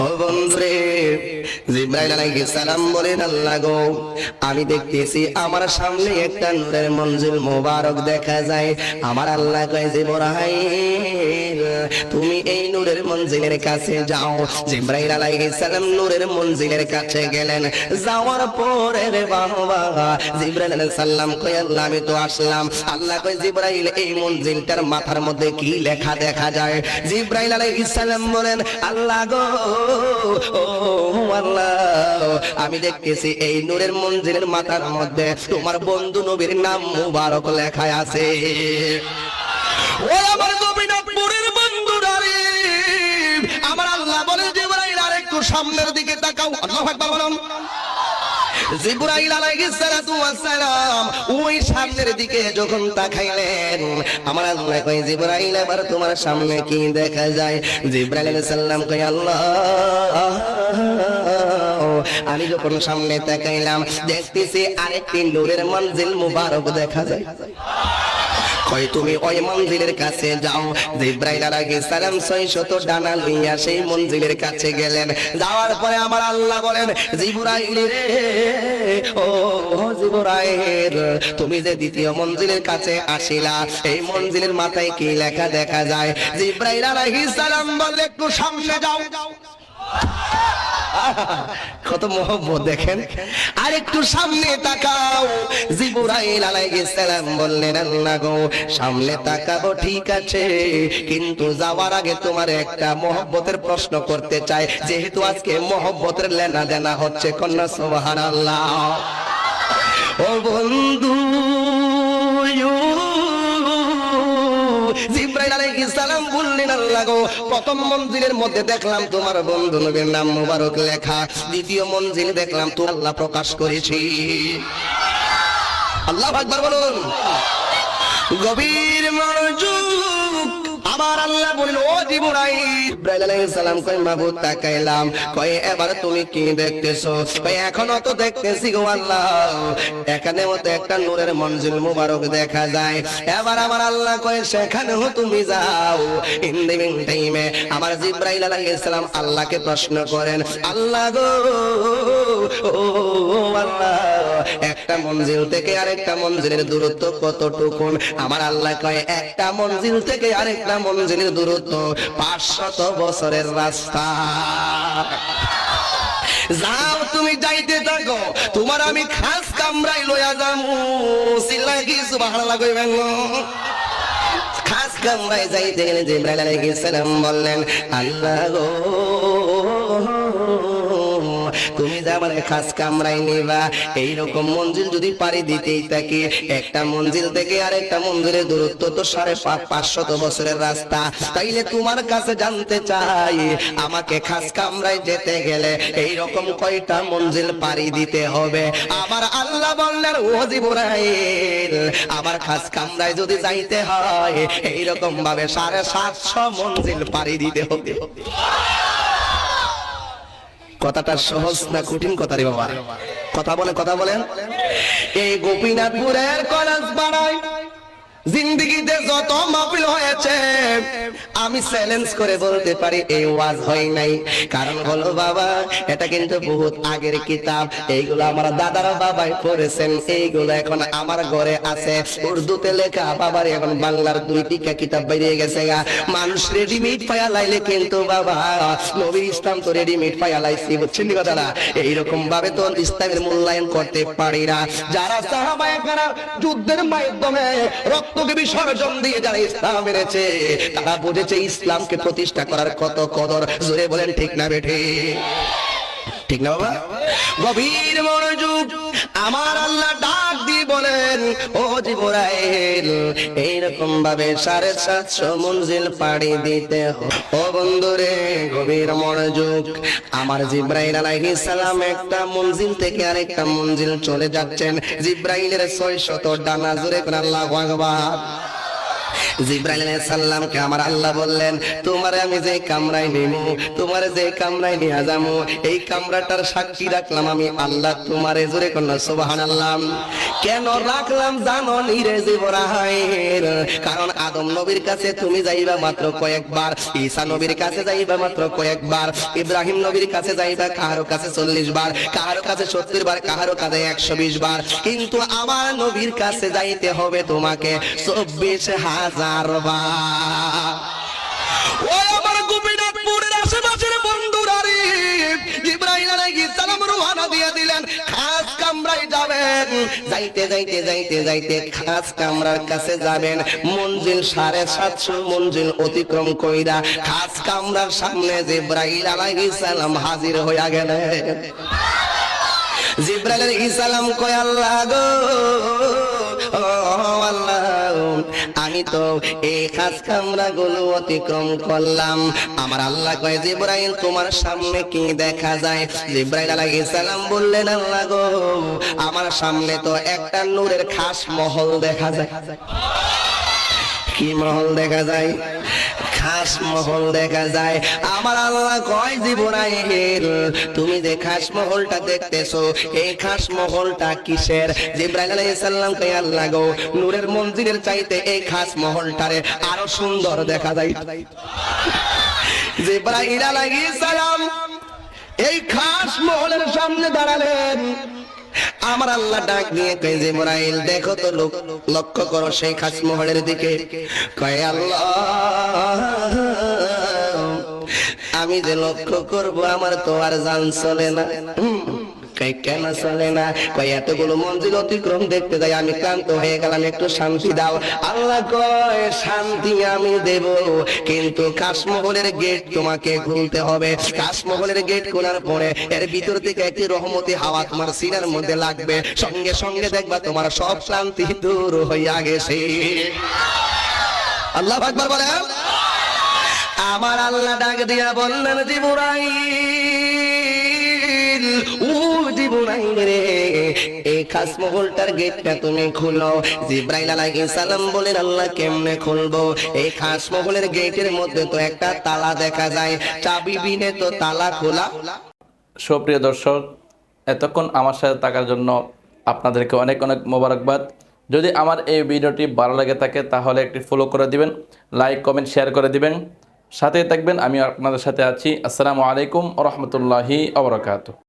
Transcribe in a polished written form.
ও বন্ধুরে, জিবরাইল আলাইহিস সালাম বলেন, আল্লাহ গো, আমি দেখতেছি আমার সামনে একটা নূরের মঞ্জিল মোবারক দেখা যায়। আমার আল্লাহ কয়, জিবরাইল তুমি এই নূরের মঞ্জিলের কাছে যাও। জিবরাইল আলাইহিস সালাম নূরের মঞ্জিলের কাছে গেলেন। যাওয়ার পরে রে বাবা, জিবরাইল আলাইহিস সালাম কয়, আল্লাহ আমি তো আসলাম। আল্লাহ কয়, জিবরাইল এই মঞ্জিলটার মাথার মধ্যে কি লেখা দেখা যায়? জিবরাইল আলাইহিস সালাম বলেন, আল্লাহ গো, ও আল্লাহ, আমি দেখতেছি এই নূরের মঞ্জিলের মাথার মধ্যে তোমার বন্ধু নবীর নাম মুবারক লেখা আছে। ও আমার গোবিন্দপুরের বন্ধুরা রে, আমার আল্লাহ বলে, জিবরাইল আরেকটু সামনের দিকে তাকাও। আল্লাহু আকবার বলুন। জিবরাইল আলাইহিস সালাতু ওয়াস সালাম ওই সামনের দিকে যখন তাকাইলেন, আমার আল্লাহ কয়, জিবরাইল এবার তোমার সামনে কি দেখা যায়? জিবরাইল আলাইহিস সালাম কয়, আল্লাহ আমি যখন সামনে তাকাইলাম দেখতেছি আরেকটি নূরের মঞ্জিল মুবারক দেখা যায়। কয় তুমি ওই মঞ্জিলের কাছে যাও। জিবরাইল আলাইহিস সালাম 600 ডানা লইয়া সেই মঞ্জিলের কাছে গেলেন। যাওয়ার পরে আমার আল্লাহ বলেন, জিবরাইল রে, ও জিবরাইল তুমি যে দ্বিতীয় মঞ্জিলের কাছে আসিলা, এই মঞ্জিলের মাথায় কি লেখা দেখা যায়? জিবরাইল আলাইহিস সালাম বলে, একটু সামনে যাও। কত মহব্বত দেখেন। আর একটু সামনে তাকাও। জিবরাইল আলাইহিস সালাম বললেন, আল্লাহ গো, সামনে তাকাবো ঠিক আছে, কিন্তু যাওয়ার আগে তোমার একটা মহব্বতের প্রশ্ন করতে চাই, যেহেতু আজকে মহব্বতের লেনা দেনা হচ্ছে। কন্যা সুবহানাল্লাহ। ও বন্ধু, জিবরাইল আলাইহিস সালাম বললেন, আল্লাহ গো, প্রথম মঞ্জিলের মধ্যে দেখলাম তোমার বন্ধু নবীর নাম মুবারক লেখা, দ্বিতীয় মঞ্জিল দেখলাম তো আল্লাহ প্রকাশ করেছি। আল্লাহু আকবার বলুন। গভীর মনোযোগ, আমার আল্লাহ বলেন, ও জিবরাইল। জিবরাইল আলাইহিস সালাম কয়, মাবুদ তাকাইলাম। কয় এবার তুমি কি দেখতেছো? কয় এখনো তো দেখতেছি গো আল্লাহ, এখানেও তো একটা নূরের মঞ্জিল মুবারক দেখা যায়। এবার আমার আল্লাহ কয়, সেখানেও তুমি যাও। ইন দ্য মিন টাইমে আমার জিবরাইল আলাইহিস সালাম আল্লাহকে প্রশ্ন করেন, আল্লাহ গো, ও আল্লাহ, একটা মঞ্জিল থেকে আরেকটা মঞ্জিলের দূরত্ব কতটুকু? আমার আল্লাহ কয়, একটা মঞ্জিল থেকে আরেকটা মঞ্জিলের দূরত্ব 500 বছরের রাস্তা। যাও তুমি যাইতে থাকো, তোমার আমি খাস কামরাই লইয়া যামু। সিল্লা কি সুবহানাল্লাহ কইবেন? খাস কামরায় যাইতে গেলে জিবরাইল আলাইহিস সালাম বললেন, আল্লাহ গো, তুমি যে আমার খাস কামরায় নিবা, এইরকম মঞ্জিল যদি পাড়ি দিতেই থাকি, একটা মঞ্জিল থেকে আরেকটা মঞ্জিলের দূরত্ব তো 550 বছরের রাস্তা। তাইলে তোমার কাছে জানতে চাই, আমাকে খাস কামরায় যেতে গেলে এইরকম কয়টা মঞ্জিল পাড়ি দিতে হবে? আমার আল্লাহ বললেন, ও জিবরাইল, আমার খাস কামরায় যদি যাইতে হয় এইরকম ভাবে 750 মঞ্জিল পাড়ি দিতে হবে। কথাটা সহজ না কঠিন কথা রে বাবা? কথা বলেন। এই গোপীনাথপুরের কলেজ বাড়ায় জিন্দেগিতে যত মাহফিল হয়েছে, আমি চ্যালেঞ্জ করে বলতে পারি এই ওয়াজ হয় নাই। কারণ হলো বাবা, এটা কিন্তু বহুত আগের কিতাব। এইগুলো আমার দাদারা বাবাই পড়েছেন, এইগুলো এখন আমার ঘরে আছে উর্দুতে লেখা। বাবার এখন বাংলার 2টা কিতাব বেরিয়ে গেছে। মানুষ রেডিমেড পায়া লাইলে কিন্তু বাবা নবীর ইসলাম তো রেডিমেড পায়া লাইছি, বুঝছেন কথাটা? এইরকম ভাবে তো ইসলামের মূল্যায়ন করতে পারি না। যারা সাহাবায়ে কেরাম যুদ্ধের মাধ্যমে রক্তকে বিসর্জন দিয়ে যারা ইসলাম মেরেছে, তারা বুঝেছে ইসলামকে প্রতিষ্ঠা করার কত কদর। জোরে বলেন ঠিক না বেঠে? ঠিক না বাবা? গভীর মনোযোগ, আমার আল্লাহ ডাক দিয়ে বলেন, ও জিবরাইল, এইরকম ভাবে 750 মঞ্জিল পাড়ি দিতে হবে। ও বন্ধুরে, গভীর মনোযোগ, আমার জিবরাইল আলাইহিস সালাম একটা মঞ্জিল থেকে আরেকটা মঞ্জিল চলে যাচ্ছেন। জিবরাইলের 600 ডানা। জোরে করে আল্লাহু আকবার। জিবরাইল আলাইহিস সালামকে আমার আল্লাহ বললেন, তোমারে আমি যে কামরায় নেমু, তোমারে যে কামরায় নিয়ে যামু, এই কামরাটার সাক্ষী রাখলাম আমি আল্লাহ। তোমারে জোরে কন্যা সুবহানাল্লাহ। কেন রাখলাম জানো নি রে জিবরাইল? কারণ আদম নবীর কাছে তুমি যাইবা মাত্র কয়েকবার, ঈসা নবীর কাছে যাইবা মাত্র কয়েকবার, ইব্রাহিম নবীর কাছে যাইবা কারো কাছে 40 বার, কারো কাছে 70 বার, কারো কাছে 120 বার, কিন্তু আমার নবীর কাছে যাইতে হবে তোমাকে 24,000 বার। ও আমার গোপীনাথপুরের আশেপাশের বন্ধুরা রে, জিবরাইল আলাইহিস সালাম রওনা দিয়ে দিলেন, খাস কামরায় যাবেন। যাইতে যাইতে যাইতে যাইতে খাস কামরার কাছে যাবেন। মঞ্জিল 750 মঞ্জিল অতিক্রম কইরা খাস কামরার সামনে জিবরাইল আলাইহিস সালাম হাজির হইয়া গেলেন। জিবরাইল আলাইহিস সালাম কয়, আল্লাহ গো, আল্লাহ, আমি তো এই খাস কামরা গুলো অতিক্রম করলাম। আমার আল্লাহ কয়, জিবরাইল তোমার সামনে কি দেখা যায়? জিবরাইল আলাইহিস সালাম বললেন, আল্লাহ গো, আমার সামনে তো একটা নূরের খাস মহল দেখা যায়। কি মহল দেখা যায়? খাস মহল দেখা যায়। আমার আল্লাহ কয়, জিবরাইল তুমি যে খাস মহলটা দেখতেছো, এই খাস মহলটা কিসের? জিবরাইল আলাইহিস সালাম কয়, আল্লাহ গো, নূরের মঞ্জিলের চাইতে এই খাস মহলটারে আরো সুন্দর দেখা যায়। জিবরাইল আলাইহিস সালাম এই খাস মহলের সামনে দাঁড়ালেন। আমার আল্লাহ ডাক দিয়ে কয়, জিবরাইল দেখো তো, লক্ষ্য করো সেই খাস মহলের দিকে। কয়, আল্লাহ আমি যে লক্ষ্য করব আমার তো আর জান চলে না। কেন চলে না? কয়, এতগুলো মঞ্জিল অতিক্রম দেখতে যাই আমি ক্লান্ত হয়ে গেলাম, একটু শান্তি দাও। আল্লাহ কয়, শান্তি আমি দেব, কিন্তু কাশমহলের গেট তোমাকে খুলতে হবে। কাশমহলের গেট খোলার পরে এর ভিতর থেকে একটি রহমতি হাওয়া তোমার সিনার মধ্যে লাগবে, সঙ্গে সঙ্গে দেখবা তোমার সব শান্তি দূর হইয়া গেছে। আল্লাহু আকবার বলেন। আমার আল্লাহ ডাক দিয়া বললেন, জিবরাইল, ও জিবরাইল রে, এই খাস মহলটার গেটটা তুমি খুলো। জিবরাইল আলাইহিস সালাম বলেন, আল্লাহ কেমনে খুলবো? এই খাস মহলের গেটের মধ্যে তো একটা তালা দেখা যায়, চাবি বিনে তো তালা খোলা। সুপ্রিয় দর্শক, এতক্ষণ আমার সাথে থাকার জন্য আপনাদেরকে অনেক অনেক মোবারকবাদ। যদি আমার এই ভিডিওটি ভালো লাগে থাকে তাহলে একটি ফলো করে দিবেন, লাইক কমেন্ট শেয়ার করে দিবেন, সাথে থাকবেন। আমি আপনাদের সাথে আছি। আসসালামু আলাইকুম ওয়া রাহমাতুল্লাহি ওয়া বারাকাতুহু।